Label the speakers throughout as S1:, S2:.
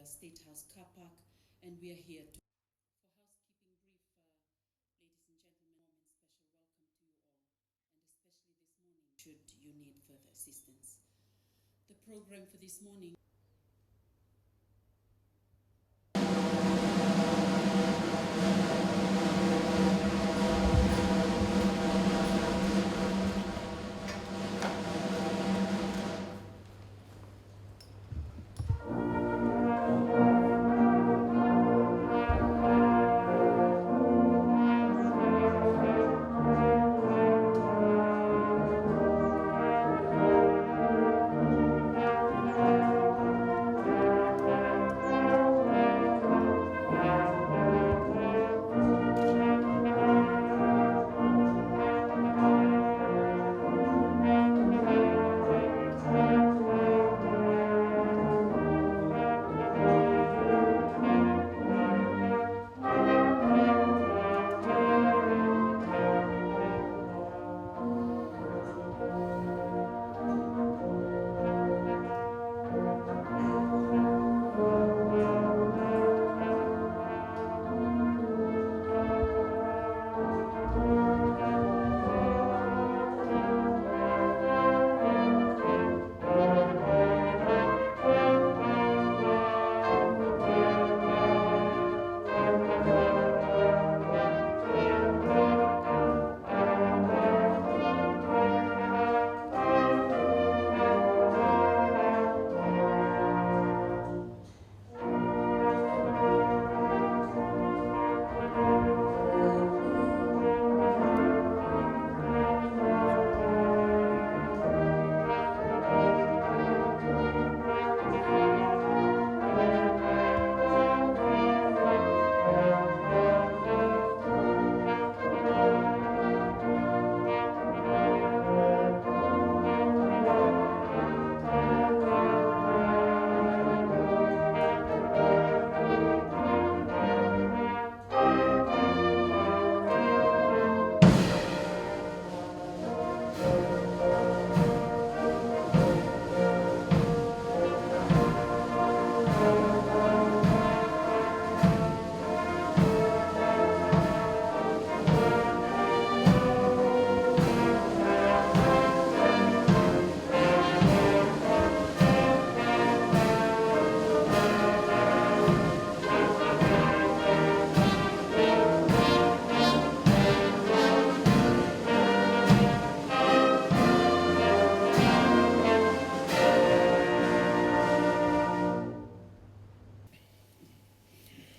S1: State House car park, and we are here to. For housekeeping brief, ladies and gentlemen, special welcome to you all, and especially this morning, should you need further assistance. The program for this morning.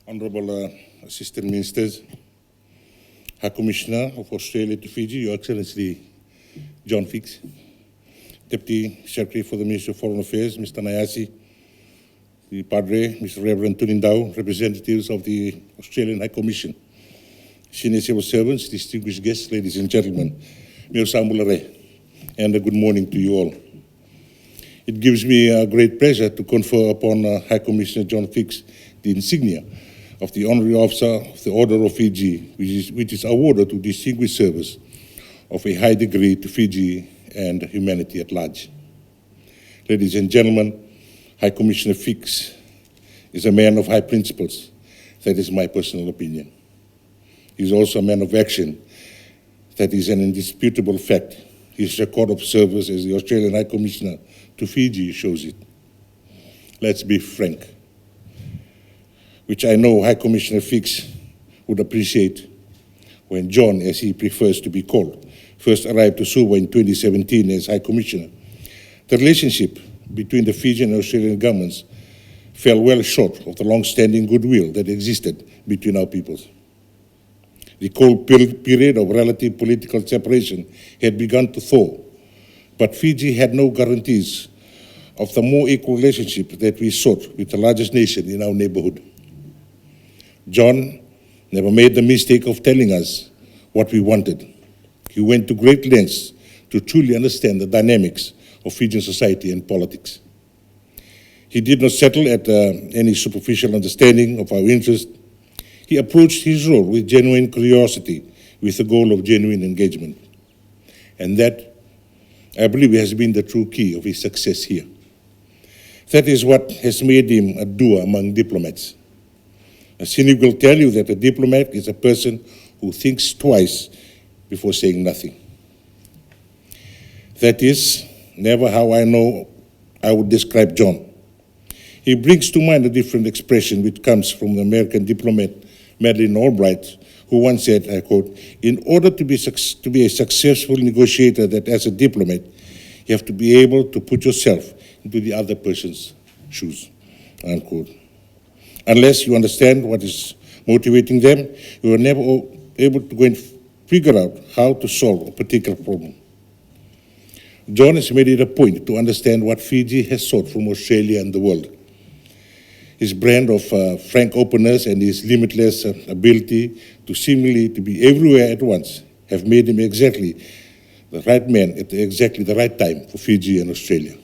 S2: Honourable Assistant Ministers, High Commissioner of Australia to Fiji, Your Excellency John Fix, Deputy Secretary for the Ministry of Foreign Affairs, Mr. Nayasi, the Padre, Mr. Reverend Tunindau, representatives of the Australian High Commission, senior civil servants, distinguished guests, ladies and gentlemen, Mio Sambulare, and a good morning to you all. It gives me a great pleasure to confer upon High Commissioner John Fix the insignia of the Honorary Officer of the Order of Fiji, which is awarded to distinguished service of a high degree to Fiji and humanity at large. Ladies and gentlemen, High Commissioner Fix is a man of high principles. That is my personal opinion. He is also a man of action. That is an indisputable fact. His record of service as the Australian High Commissioner to Fiji shows it. Let's be frank, which I know High Commissioner Fix would appreciate. When John, as he prefers to be called, first arrived to Suva in 2017 as High Commissioner, the relationship between the Fijian and Australian governments fell well short of the long-standing goodwill that existed between our peoples. The cold period of relative political separation had begun to thaw, but Fiji had no guarantees of the more equal relationship that we sought with the largest nation in our neighborhood. John never made the mistake of telling us what we wanted. He went to great lengths to truly understand the dynamics of Fijian society and politics. He did not settle at any superficial understanding of our interests. He approached his role with genuine curiosity, with the goal of genuine engagement. And that, I believe, has been the true key of his success here. That is what has made him a doer among diplomats. A cynic will tell you that a diplomat is a person who thinks twice before saying nothing. That is never how I know I would describe John. He brings to mind a different expression which comes from the American diplomat Madeleine Albright, who once said, I quote, "In order to be a successful negotiator, that as a diplomat, you have to be able to put yourself into the other person's shoes," unquote. Unless you understand what is motivating them, you are never able to go and figure out how to solve a particular problem. John has made it a point to understand what Fiji has sought from Australia and the world. His brand of frank openness and his limitless ability to seemingly to be everywhere at once have made him exactly the right man at exactly the right time for Fiji and Australia.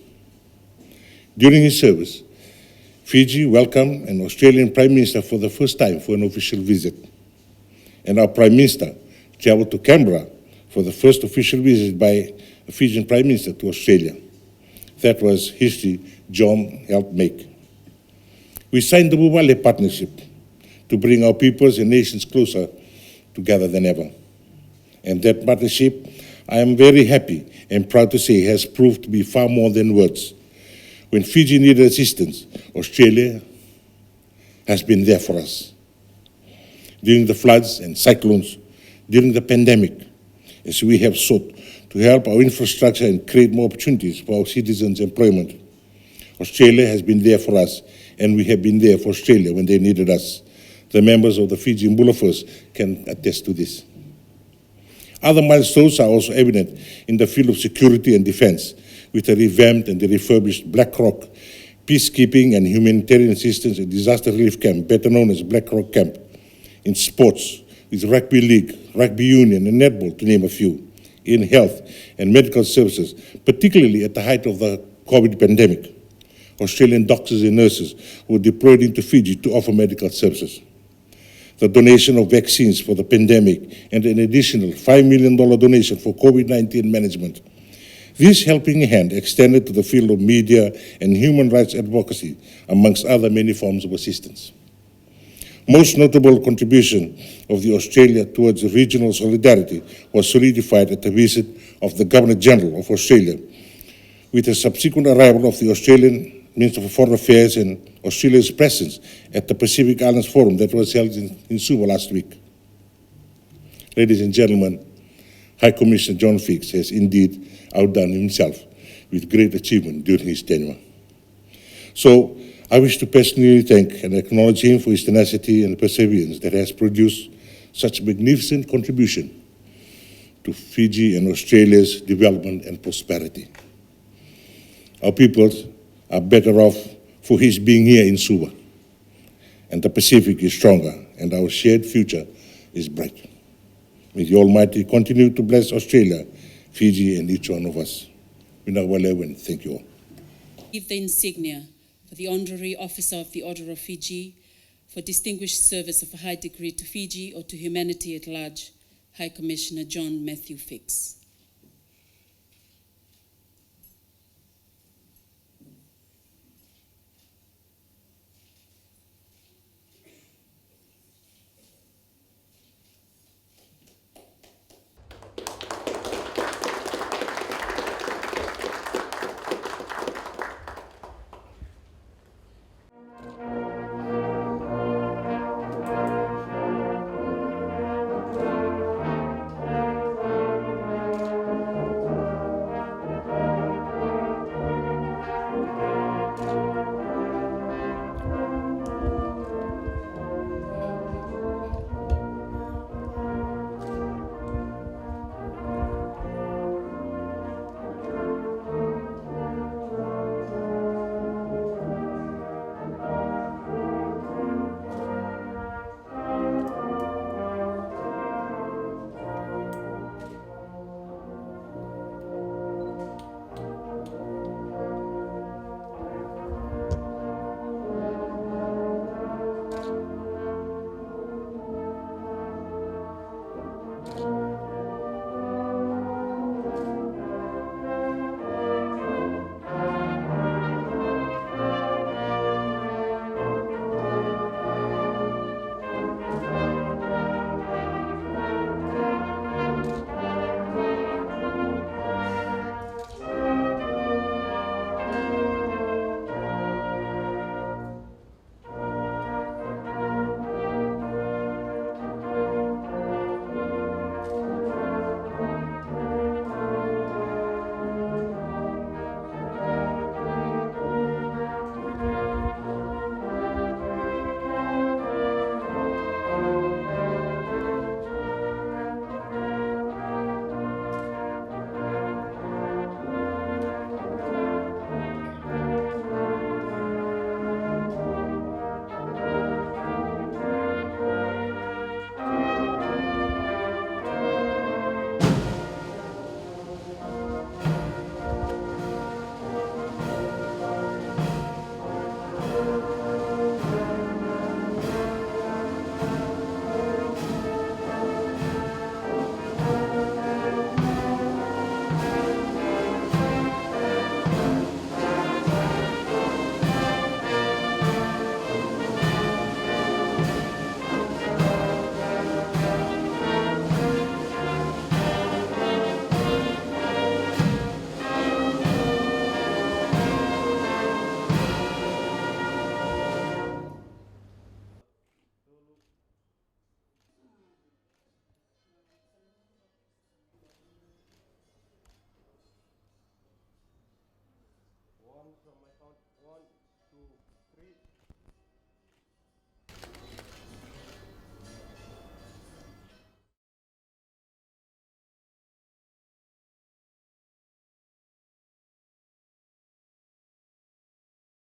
S2: During his service, Fiji welcomed an Australian Prime Minister for the first time for an official visit. And our Prime Minister traveled to Canberra for the first official visit by a Fijian Prime Minister to Australia. That was history John helped make. We signed the Bubale Partnership to bring our peoples and nations closer together than ever. And that partnership, I am very happy and proud to say, has proved to be far more than words. When Fiji needed assistance, Australia has been there for us. During the floods and cyclones, during the pandemic, as we have sought to help our infrastructure and create more opportunities for our citizens' employment, Australia has been there for us, and we have been there for Australia when they needed us. The members of the Fiji Mbulafers can attest to this. Other milestones are also evident in the field of security and defense, with a revamped and refurbished Black Rock Peacekeeping and Humanitarian Assistance and Disaster Relief Camp, better known as Black Rock Camp. In sports, with Rugby League, Rugby Union, and Netball, to name a few. In health and medical services, particularly at the height of the COVID pandemic, Australian doctors and nurses were deployed into Fiji to offer medical services. The donation of vaccines for the pandemic and an additional $5 million donation for COVID-19 management. This helping hand extended to the field of media and human rights advocacy, amongst other many forms of assistance. Most notable contribution of the Australia towards regional solidarity was solidified at the visit of the Governor-General of Australia, with the subsequent arrival of the Australian Minister for Foreign Affairs and Australia's presence at the Pacific Islands Forum that was held in Suva last week. Ladies and gentlemen, High Commissioner John Fix has indeed outdone himself with great achievement during his tenure. So I wish to personally thank and acknowledge him for his tenacity and perseverance that has produced such magnificent contribution to Fiji and Australia's development and prosperity. Our peoples are better off for his being here in Suva, and the Pacific is stronger, and our shared future is bright. May the Almighty continue to bless Australia, Fiji, and each one of us. Thank you all.
S1: Give the insignia for the Honorary Officer of the Order of Fiji for distinguished service of a high degree to Fiji or to humanity at large, High Commissioner John Matthew Fix.